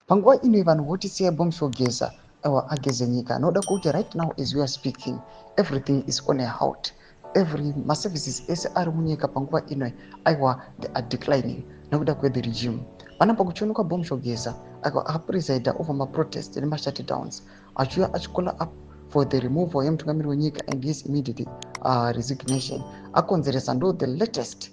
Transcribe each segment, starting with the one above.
Panguva ino vanhu voti siya Bomshogeza ageze nyika anoda kuti right now as we are speaking everything is on a halt. Every services ese ari munyika panguva ino aiwa they are declining nekuda kwethe regime. Panapa kuchiunuka Bomshogeza akapresida over maprotest nemashutdowns achiuya achikola up for the removal yemutungamiri wenyika and his immediate resignation akonzeresa ndo the latest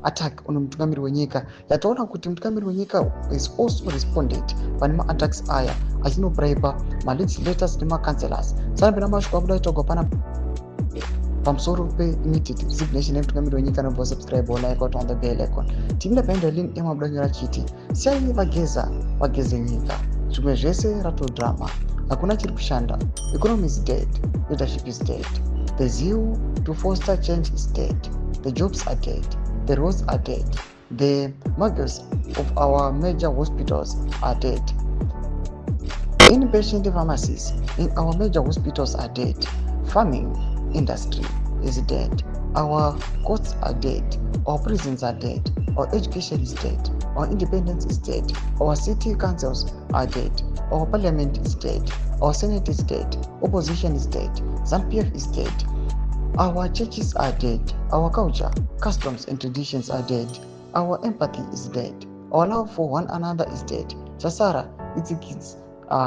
attack on mutungamiri wenyika yataona kuti mutungamiri wenyika is also responded pane maattacks aya achinobraiba malegislators nemacancelors sanapena masviko abuda itogwa pana pamusoro pe-immediate resignation yemutungamiri wenyika nobva subscribe like out on the bell icon timira paenda link emabuda nyora chiti siyai vageze nyika zvimwe zvese ratodrama hakuna chiri kushanda. Economy is dead, leadership is dead, the zeal to foster change is dead, the jobs are dead, the roads are dead, the mothers of our major hospitals are dead, inpatient pharmacies in our major hospitals are dead, farming industry is dead, our courts are dead, our prisons are dead, our education is dead, our independence is dead, our city councils are dead, our parliament is dead, our senate is dead, opposition is dead, ZANU-PF is dead, our churches are dead, our culture, customs and traditions are dead, our empathy is dead, our love for one another is dead. Chasara itsikidzi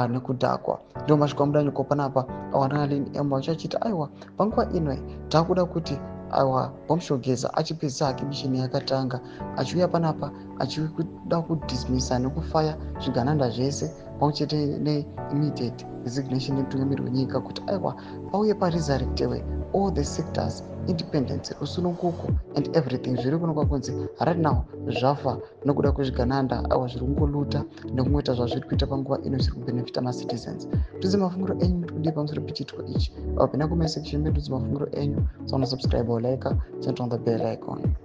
nekudhakwa ndo masviko amuda nyuko panapa awanalini emba chachita aiwa panguva ino takuda kuti awa Bomshogeza achipedza hake mishini yakatanga achiuya panapa achikuda kudismissa nekufaya zvigananda zvese pamwechete neimmediate resignation yemutungamiri wenyika kuti aiwa pauye paresurrectewe all the sectors, independence, rusununguko and everything zviri kuno kwakunzi right now zvafa nokuda kwezvigananda aiwa zviri kungoluta nekumweta zvazviri kuita panguva ino zviri kubenefita macitizens. Tudze mafunguro enyu muri kudii pamusoro pechiitiko ichi pena comment section medu tudze mafunguro enyu sauna subscribe or like turn on the bell icon.